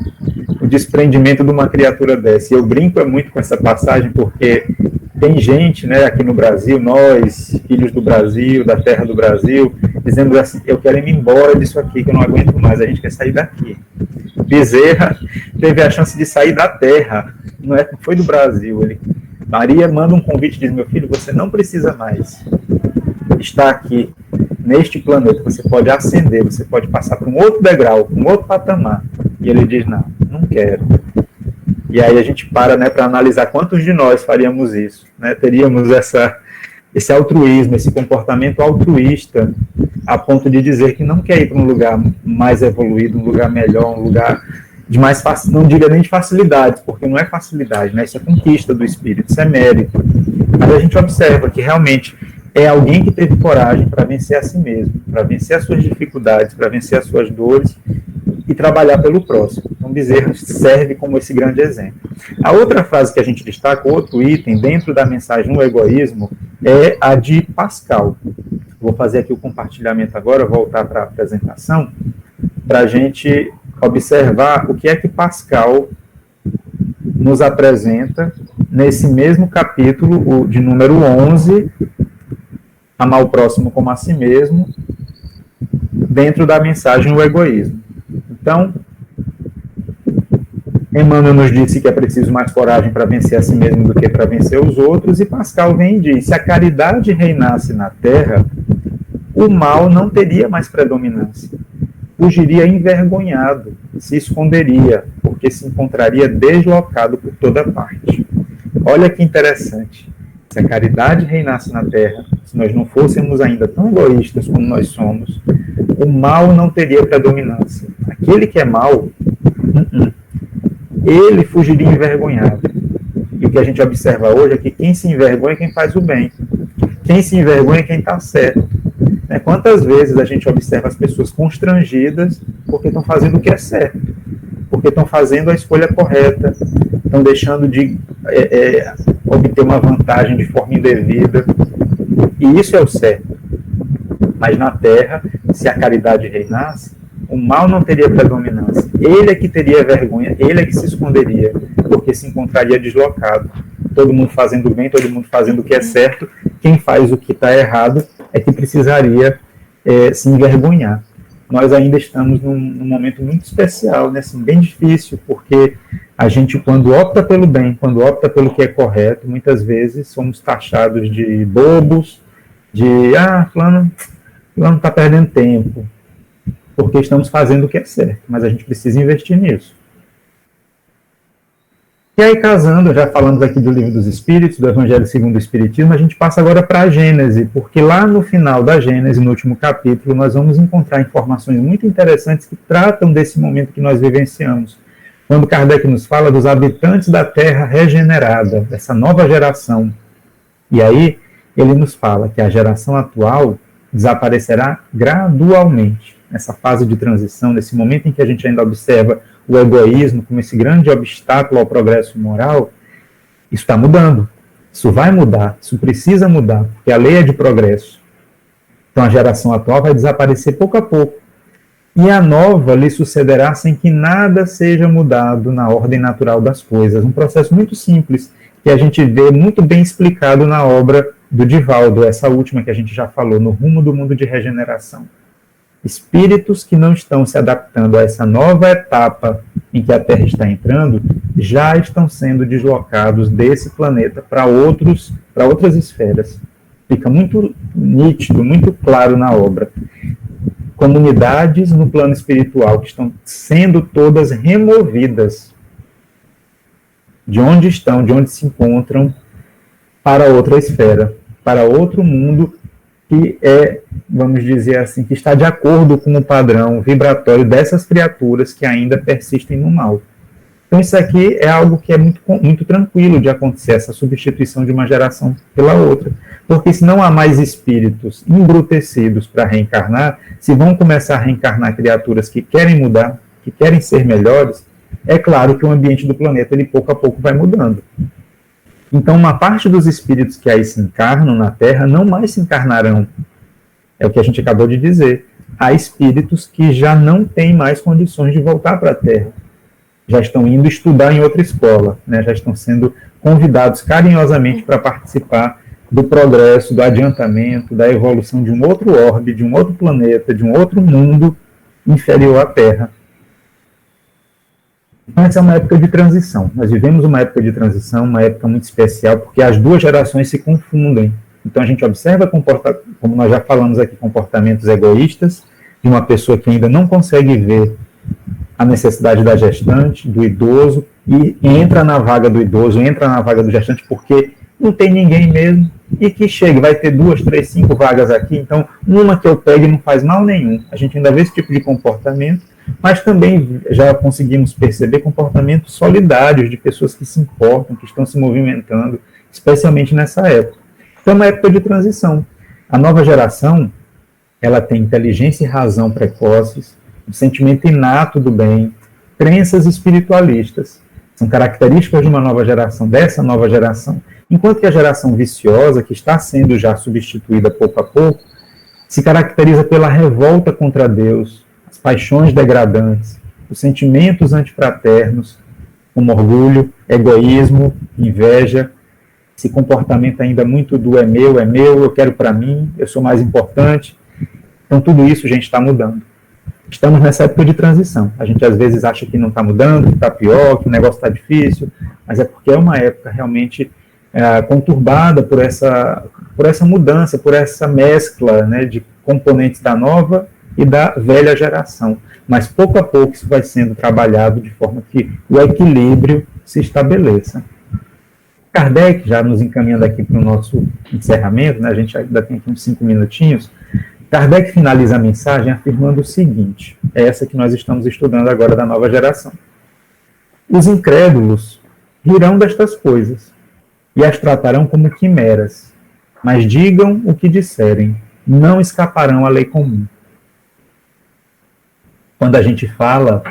o desprendimento de uma criatura dessa. E eu brinco muito com essa passagem, porque tem gente, né, aqui no Brasil, nós, filhos do Brasil, da terra do Brasil, dizendo assim, eu quero ir embora disso aqui, que eu não aguento mais, a gente quer sair daqui. Bezerra teve a chance de sair da terra, não foi do Brasil. Maria manda um convite e diz, meu filho, você não precisa mais estar aqui neste planeta, você pode ascender, você pode passar para um outro degrau, um outro patamar. E ele diz, não quero. E aí a gente para, né, para analisar quantos de nós faríamos isso, né? Teríamos esse altruísmo, esse comportamento altruísta, a ponto de dizer que não quer ir para um lugar mais evoluído, um lugar melhor, um lugar de mais fácil, não diga nem de facilidade, porque não é facilidade, né? Isso é conquista do espírito, isso é mérito. Mas a gente observa que realmente é alguém que teve coragem para vencer a si mesmo, para vencer as suas dificuldades, para vencer as suas dores e trabalhar pelo próximo. Então, Bezerra serve como esse grande exemplo. A outra frase que a gente destaca, outro item dentro da mensagem no egoísmo, é a de Pascal. Vou fazer aqui o compartilhamento agora, voltar para a apresentação, para a gente observar o que é que Pascal nos apresenta nesse mesmo capítulo, de número 11, amar o próximo como a si mesmo, dentro da mensagem o egoísmo. Então, Emmanuel nos disse que é preciso mais coragem para vencer a si mesmo do que para vencer os outros, e Pascal vem e diz, se a caridade reinasse na Terra, o mal não teria mais predominância. Fugiria envergonhado, se esconderia, porque se encontraria deslocado por toda parte. Olha que interessante. Se a caridade reinasse na Terra, se nós não fôssemos ainda tão egoístas como nós somos, o mal não teria predominância. Aquele que é mal, ele fugiria envergonhado. E o que a gente observa hoje é que quem se envergonha é quem faz o bem. Quem se envergonha é quem está certo. Quantas vezes a gente observa as pessoas constrangidas porque estão fazendo o que é certo, porque estão fazendo a escolha correta, estão deixando de obter uma vantagem de forma indevida, e isso é o certo. Mas na Terra, se a caridade reinasse, o mal não teria predominância. Ele é que teria vergonha, ele é que se esconderia, porque se encontraria deslocado. Todo mundo fazendo o bem, todo mundo fazendo o que é certo, quem faz o que está errado é que precisaria se envergonhar. Nós ainda estamos num momento muito especial, né, assim, bem difícil, porque a gente, quando opta pelo bem, quando opta pelo que é correto, muitas vezes somos taxados de bobos, de, fulano está perdendo tempo, porque estamos fazendo o que é certo, mas a gente precisa investir nisso. E aí, casando, já falamos aqui do Livro dos Espíritos, do Evangelho segundo o Espiritismo, a gente passa agora para a Gênese, porque lá no final da Gênese, no último capítulo, nós vamos encontrar informações muito interessantes que tratam desse momento que nós vivenciamos. Quando Kardec nos fala dos habitantes da Terra regenerada, dessa nova geração. E aí, ele nos fala que a geração atual desaparecerá gradualmente, nessa fase de transição, nesse momento em que a gente ainda observa o egoísmo como esse grande obstáculo ao progresso moral. Isso está mudando, isso vai mudar, isso precisa mudar, porque a lei é de progresso. Então a geração atual vai desaparecer pouco a pouco, e a nova lhe sucederá sem que nada seja mudado na ordem natural das coisas. Um processo muito simples, que a gente vê muito bem explicado na obra do Divaldo, essa última que a gente já falou, No Rumo do Mundo de Regeneração. Espíritos que não estão se adaptando a essa nova etapa em que a Terra está entrando, já estão sendo deslocados desse planeta para outras esferas. Fica muito nítido, muito claro na obra. Comunidades no plano espiritual que estão sendo todas removidas de onde estão, de onde se encontram, para outra esfera, para outro mundo que é, vamos dizer assim, que está de acordo com o padrão vibratório dessas criaturas que ainda persistem no mal. Então isso aqui é algo que é muito tranquilo de acontecer, essa substituição de uma geração pela outra. Porque se não há mais espíritos embrutecidos para reencarnar, se vão começar a reencarnar criaturas que querem mudar, que querem ser melhores, é claro que o ambiente do planeta, ele pouco a pouco vai mudando. Então, uma parte dos espíritos que aí se encarnam na Terra não mais se encarnarão. É o que a gente acabou de dizer. Há espíritos que já não têm mais condições de voltar para a Terra. Já estão indo estudar em outra escola, né? Já estão sendo convidados carinhosamente para participar do progresso, do adiantamento, da evolução de um outro orbe, de um outro planeta, de um outro mundo inferior à Terra. Então, essa é uma época de transição. Nós vivemos uma época de transição, uma época muito especial, porque as duas gerações se confundem. Então, a gente observa, como nós já falamos aqui, comportamentos egoístas, de uma pessoa que ainda não consegue ver a necessidade da gestante, do idoso, e entra na vaga do idoso, entra na vaga do gestante, porque não tem ninguém mesmo, e que chega, vai ter 2, 3, 5 vagas aqui, então uma que eu pegue não faz mal nenhum. A gente ainda vê esse tipo de comportamento, mas também já conseguimos perceber comportamentos solidários de pessoas que se importam, que estão se movimentando, especialmente nessa época. Então é uma época de transição. A nova geração, ela tem inteligência e razão precoces, um sentimento inato do bem, crenças espiritualistas. São características de uma nova geração, dessa nova geração. Enquanto que a geração viciosa, que está sendo já substituída pouco a pouco, se caracteriza pela revolta contra Deus, as paixões degradantes, os sentimentos antifraternos, como orgulho, egoísmo, inveja, esse comportamento ainda muito do é meu, eu quero para mim, eu sou mais importante. Então tudo isso, gente, está mudando. Estamos nessa época de transição. A gente às vezes acha que não está mudando, que está pior, que o negócio está difícil, mas é porque é uma época realmente conturbada por essa mudança, por essa mescla, né, de componentes da nova e da velha geração. Mas pouco a pouco isso vai sendo trabalhado de forma que o equilíbrio se estabeleça. Kardec, já nos encaminhando aqui para o nosso encerramento, né, a gente ainda tem aqui uns 5 minutinhos, Kardec finaliza a mensagem afirmando o seguinte, é essa que nós estamos estudando agora da nova geração. Os incrédulos rirão destas coisas e as tratarão como quimeras, mas digam o que disserem, não escaparão à lei comum. Quando a gente fala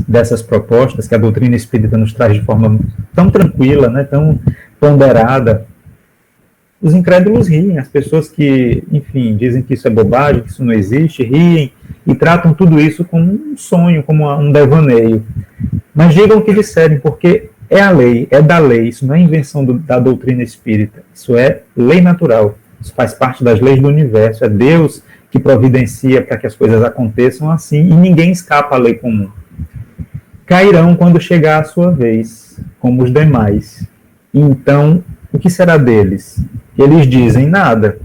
dessas propostas que a doutrina espírita nos traz de forma tão tranquila, né, tão ponderada, os incrédulos riem, as pessoas que, enfim, dizem que isso é bobagem, que isso não existe, riem e tratam tudo isso como um sonho, como um devaneio. Mas digam o que disserem, porque é a lei, é da lei, isso não é invenção da doutrina espírita, isso é lei natural, isso faz parte das leis do universo, é Deus que providencia para que as coisas aconteçam assim e ninguém escapa à lei comum. Cairão quando chegar a sua vez, como os demais. E então, o que será deles? Eles dizem nada,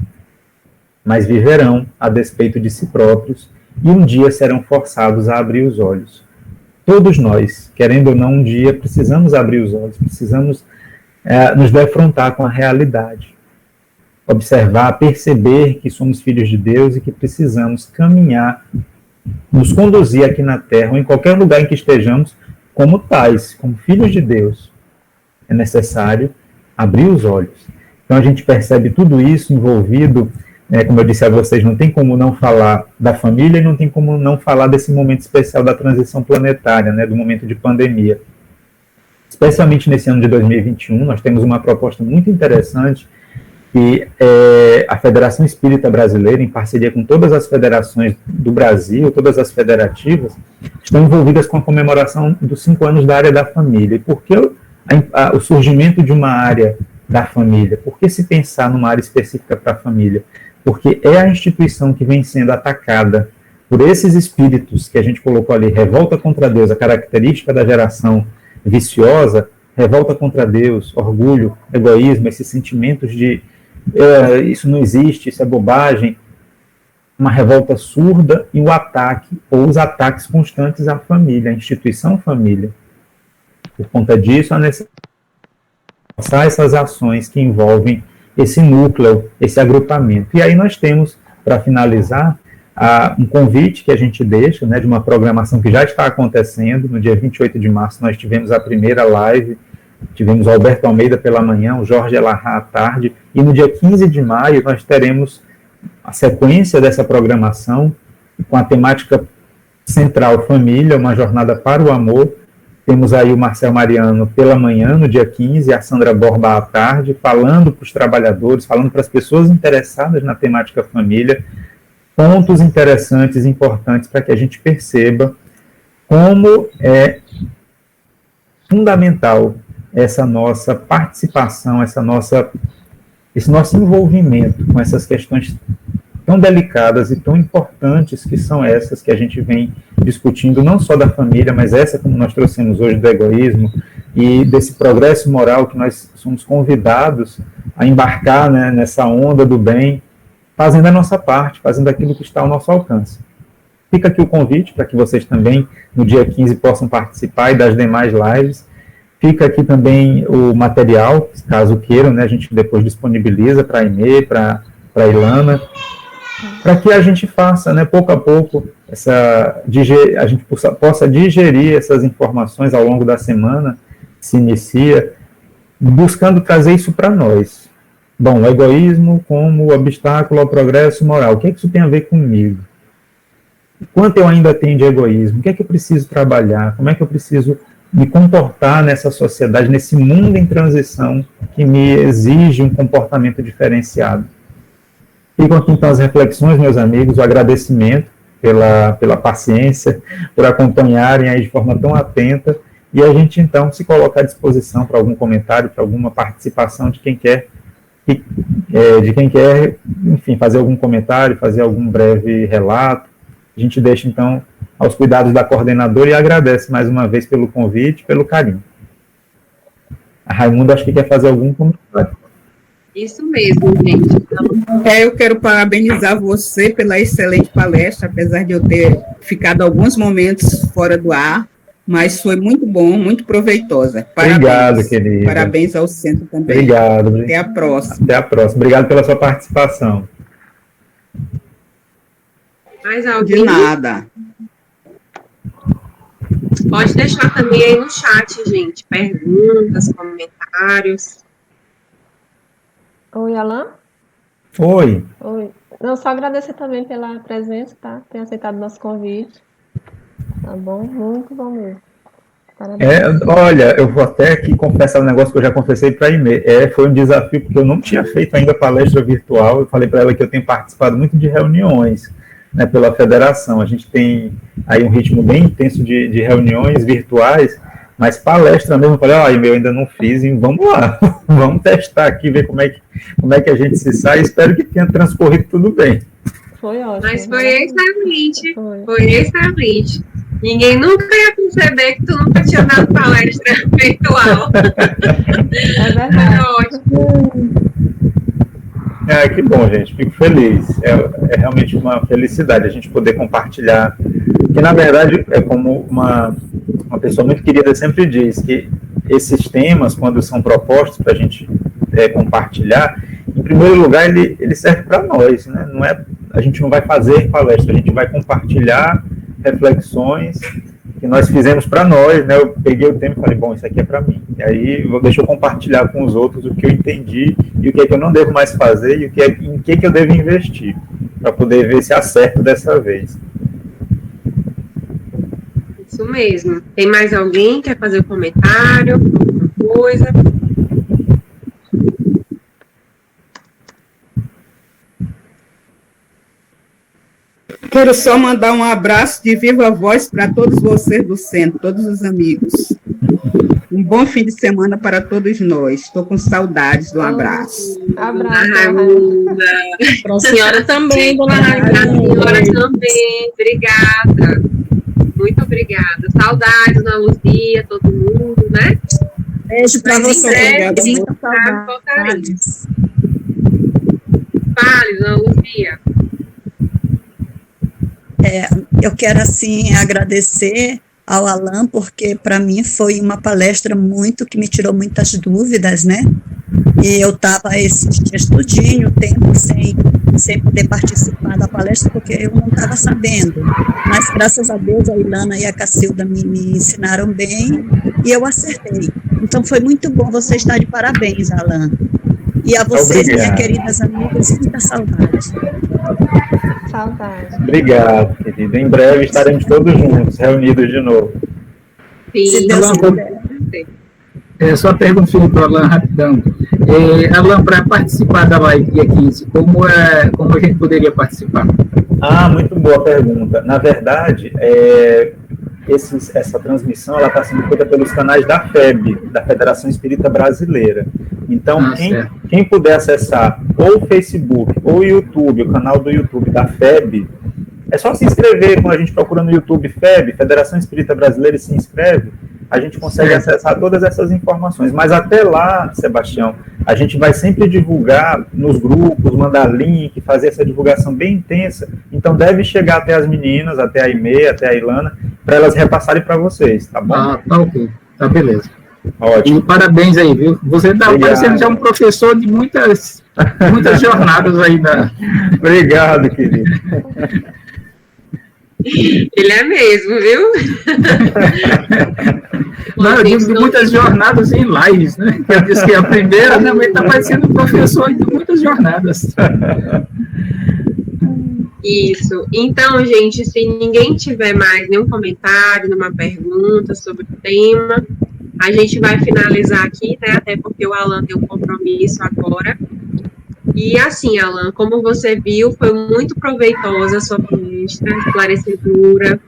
mas viverão a despeito de si próprios e um dia serão forçados a abrir os olhos. todos nós, querendo ou não, um dia precisamos abrir os olhos, precisamos nos defrontar com a realidade, observar, perceber que somos filhos de Deus e que precisamos caminhar, nos conduzir aqui na Terra, ou em qualquer lugar em que estejamos, como tais, como filhos de Deus. É necessário abrir os olhos. Então a gente percebe tudo isso envolvido, como eu disse a vocês, não tem como não falar da família e não tem como não falar desse momento especial da transição planetária, né, do momento de pandemia. Especialmente nesse ano de 2021, nós temos uma proposta muito interessante que a Federação Espírita Brasileira, em parceria com todas as federações do Brasil, todas as federativas, estão envolvidas com a comemoração dos 5 anos da área da família. E por que o surgimento de uma área da família? Por que se pensar numa área específica para a família? Porque é a instituição que vem sendo atacada por esses espíritos que a gente colocou ali, revolta contra Deus, a característica da geração viciosa, revolta contra Deus, orgulho, egoísmo, esses sentimentos de isso não existe, isso é bobagem, uma revolta surda e o ataque, ou os ataques constantes à família, à instituição família. Por conta disso, a necessidade de passar essas ações que envolvem esse núcleo, esse agrupamento. E aí nós temos, para finalizar, um convite que a gente deixa, né, de uma programação que já está acontecendo. No dia 28 de março nós tivemos a primeira live, tivemos o Alberto Almeida pela manhã, o Jorge Elarra à tarde, e no dia 15 de maio nós teremos a sequência dessa programação com a temática central família, uma jornada para o amor. Temos aí o Marcel Mariano pela manhã, no dia 15, a Sandra Borba à tarde, falando para os trabalhadores, falando para as pessoas interessadas na temática família, pontos interessantes, importantes, para que a gente perceba como é fundamental essa nossa participação, esse nosso envolvimento com essas questões tão delicadas e tão importantes que são essas que a gente vem discutindo, não só da família, mas essa como nós trouxemos hoje do egoísmo e desse progresso moral que nós somos convidados a embarcar, né, nessa onda do bem, fazendo a nossa parte, fazendo aquilo que está ao nosso alcance. Fica aqui o convite para que vocês também, no dia 15, possam participar e das demais lives. Fica aqui também o material, caso queiram, né, a gente depois disponibiliza para a Aimee, para a Ilana, para que a gente faça, né, pouco a pouco, a gente possa digerir essas informações ao longo da semana, se inicia, buscando trazer isso para nós. Bom, o egoísmo como obstáculo ao progresso moral. O que é que isso tem a ver comigo? Quanto eu ainda tenho de egoísmo? O que é que eu preciso trabalhar? Como é que eu preciso me comportar nessa sociedade, nesse mundo em transição que me exige um comportamento diferenciado? Ficam aqui então as reflexões, meus amigos, o agradecimento pela paciência, por acompanharem aí de forma tão atenta, e a gente então se coloca à disposição para algum comentário, para alguma participação de quem quer, enfim, fazer algum comentário, fazer algum breve relato. A gente deixa então aos cuidados da coordenadora e agradece mais uma vez pelo convite, pelo carinho. A Raimunda acho que quer fazer algum comentário. Isso mesmo, gente. Então, eu quero parabenizar você pela excelente palestra, apesar de eu ter ficado alguns momentos fora do ar, mas foi muito bom, muito proveitosa. Parabéns. Obrigado, querida. Parabéns ao centro também. Obrigado. Até a próxima. Até a próxima. Obrigado pela sua participação. mais alguém? De nada. Pode deixar também aí no chat, gente, perguntas, comentários. Oi, Alan? Oi. Oi. Não, só agradecer também pela presença, tá? Ter aceitado o nosso convite. Tá bom? Muito bom mesmo. Olha, eu vou até aqui confessar um negócio que eu já confessei para a Aimee. Foi um desafio, porque eu não tinha feito ainda palestra virtual. Eu falei para ela que eu tenho participado muito de reuniões, né, pela federação. A gente tem aí um ritmo bem intenso de reuniões virtuais, mas palestra mesmo, eu falei, Aimee, eu ainda não fiz, e vamos lá, vamos testar aqui, ver como é que a gente se sai. Espero que tenha transcorrido tudo bem. Foi ótimo. Mas foi excelente, foi excelente. Ninguém nunca ia perceber que tu nunca tinha dado palestra virtual. É verdade. Ótimo. Que bom, gente. Fico feliz. É realmente uma felicidade a gente poder compartilhar Que, na verdade, é como uma pessoa muito querida sempre diz, que esses temas, quando são propostos para a gente compartilhar, em primeiro lugar, ele serve para nós, né? A gente não vai fazer palestra, a gente vai compartilhar reflexões que nós fizemos para nós, né? Eu peguei o tema e falei, bom, isso aqui é para mim. E aí, deixa eu compartilhar com os outros o que eu entendi e o que é que eu não devo mais fazer e em que eu devo investir, para poder ver se acerto dessa vez. Isso mesmo. Tem mais alguém que quer fazer um comentário, alguma coisa? Quero só mandar um abraço de viva voz para todos vocês do centro, todos os amigos. Um bom fim de semana para todos nós. Estou com saudades do abraço. Abraço. Para a senhora também, dona Raimunda. Para a senhora também. Obrigada. Muito obrigada. Saudades, Ana Luzia, todo mundo, né? Beijo para você. Obrigada. Muita saudade. Fale, Ana Luzia. Eu quero, assim, agradecer ao Alan, porque para mim foi uma palestra que me tirou muitas dúvidas, né? E eu estava esses dias tudinho, tempo sem poder participar da palestra, porque eu não estava sabendo. Mas, graças a Deus, a Ilana e a Cacilda me ensinaram bem e eu acertei. Então, foi muito bom, você está de parabéns, Alan. E a vocês, minhas queridas amigas, muita saudade. Saudade. Obrigado, querido. Em breve estaremos todos juntos, reunidos de novo. Sim. Só pergunta para o Alan rapidão. Alan, para participar da live dia 15, como a gente poderia participar? Muito boa pergunta. Na verdade, essa transmissão está sendo feita pelos canais da FEB, da Federação Espírita Brasileira. Então, quem puder acessar ou o Facebook ou o YouTube, o canal do YouTube da FEB, é só se inscrever. Quando a gente procura no YouTube FEB, Federação Espírita Brasileira, e se inscreve, a gente consegue acessar todas essas informações. Mas até lá, Sebastião, a gente vai sempre divulgar nos grupos, mandar link, fazer essa divulgação bem intensa. Então, deve chegar até as meninas, até a Aimee, até a Ilana, para elas repassarem para vocês, tá bom? Tá ok. Tá, beleza. Ótimo. E parabéns aí, viu? Você está parecendo já um professor de muitas jornadas aí. Obrigado, querido. Ele é mesmo, viu? Não, eu digo de muitas jornadas em lives, né? Eu disse que a primeira, né, mas está parecendo um professor de muitas jornadas. Isso. Então, gente, se ninguém tiver mais nenhum comentário, nenhuma pergunta sobre o tema, a gente vai finalizar aqui, né? Até porque o Alan tem um compromisso agora. E assim, Alan, como você viu, foi muito proveitosa a sua palestra, esclarecedora,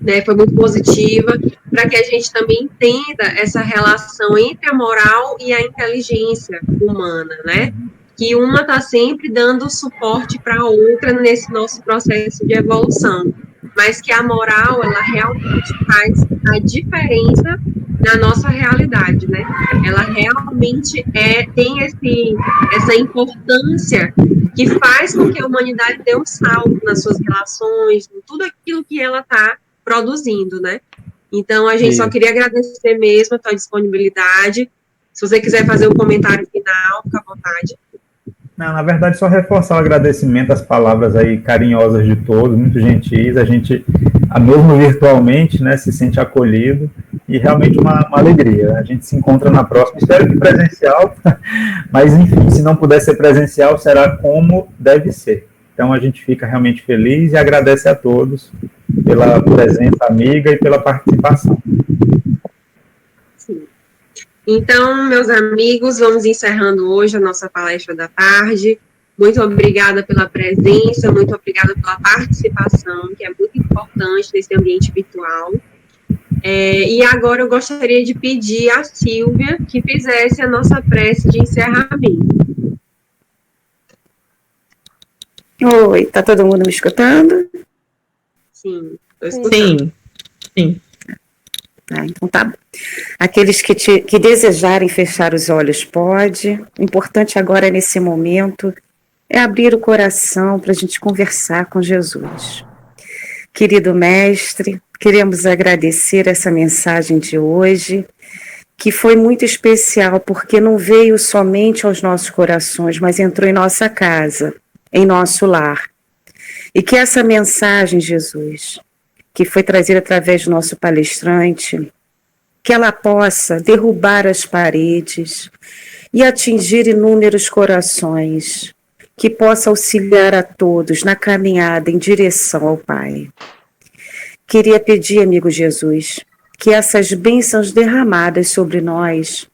né? Foi muito positiva, para que a gente também entenda essa relação entre a moral e a inteligência humana, né? Que uma está sempre dando suporte para a outra nesse nosso processo de evolução, mas que a moral, ela realmente faz a diferença na nossa realidade, né? Ela realmente tem essa importância que faz com que a humanidade dê um salto nas suas relações, em tudo aquilo que ela está produzindo, né? Então, a gente só queria agradecer mesmo a tua disponibilidade. Se você quiser fazer um comentário final, fica à vontade. Não, na verdade, só reforçar o agradecimento, as palavras aí carinhosas de todos, muito gentis. A gente, mesmo virtualmente, né, se sente acolhido e realmente uma alegria. A gente se encontra na próxima, espero que presencial, mas enfim, se não puder ser presencial, será como deve ser. Então, a gente fica realmente feliz e agradece a todos pela presença amiga e pela participação. Então, meus amigos, vamos encerrando hoje a nossa palestra da tarde. Muito obrigada pela presença, muito obrigada pela participação, que é muito importante nesse ambiente virtual. E agora eu gostaria de pedir à Silvia que fizesse a nossa prece de encerramento. Oi, tá todo mundo me escutando? Sim, estou escutando. Sim. Então tá bom. Aqueles que desejarem fechar os olhos, pode. O importante agora, nesse momento, é abrir o coração para a gente conversar com Jesus. Querido mestre, queremos agradecer essa mensagem de hoje, que foi muito especial, porque não veio somente aos nossos corações, mas entrou em nossa casa, em nosso lar. E que essa mensagem, Jesus, que foi trazida através do nosso palestrante, que ela possa derrubar as paredes e atingir inúmeros corações, que possa auxiliar a todos na caminhada em direção ao Pai. Queria pedir, amigo Jesus, que essas bênçãos derramadas sobre nós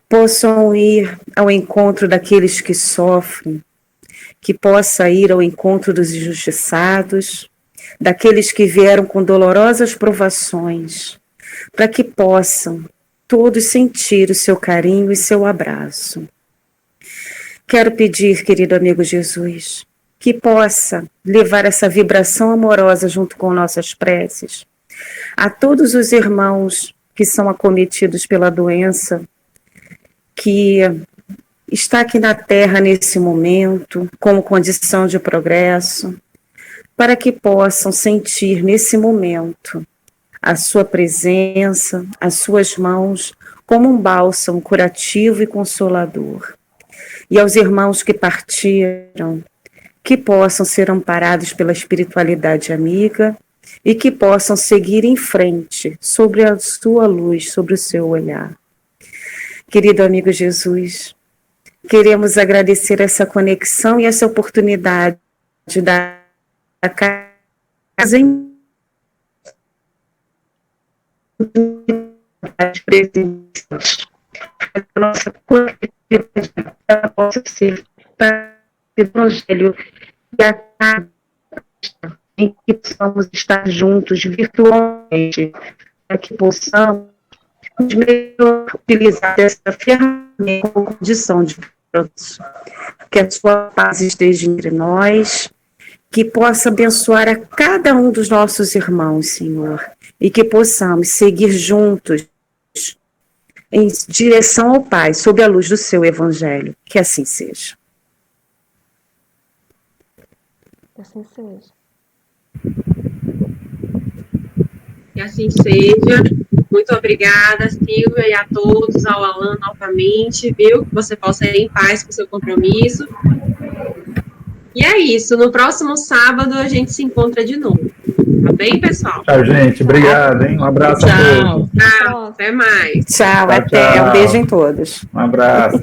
possam ir ao encontro daqueles que sofrem, que possa ir ao encontro dos injustiçados, daqueles que vieram com dolorosas provações, para que possam todos sentir o seu carinho e seu abraço. Quero pedir, querido amigo Jesus, que possa levar essa vibração amorosa junto com nossas preces a todos os irmãos que são acometidos pela doença, que está aqui na Terra nesse momento, como condição de progresso, para que possam sentir nesse momento a sua presença, as suas mãos, como um bálsamo curativo e consolador. E aos irmãos que partiram, que possam ser amparados pela espiritualidade amiga e que possam seguir em frente sobre a sua luz, sobre o seu olhar. Querido amigo Jesus, queremos agradecer essa conexão e essa oportunidade da casa em a nossa coletividade possa ser para o Evangelho e a casa em que possamos estar juntos virtualmente, para que possamos melhor utilizar essa ferramenta como condição de progresso. Que a sua paz esteja entre nós, que possa abençoar a cada um dos nossos irmãos, Senhor, e que possamos seguir juntos em direção ao Pai, sob a luz do seu Evangelho. Que assim seja. Que assim seja. Que assim seja. Muito obrigada, Silvia, e a todos, ao Alan novamente, viu? Que você possa ir em paz com o seu compromisso. E é isso. No próximo sábado a gente se encontra de novo. Tá bem, pessoal? Tchau, gente. Obrigado, hein? Um abraço a todos. Tchau. Até mais. Tchau, Tchau, até. tchau. Um beijo em todos. Um abraço.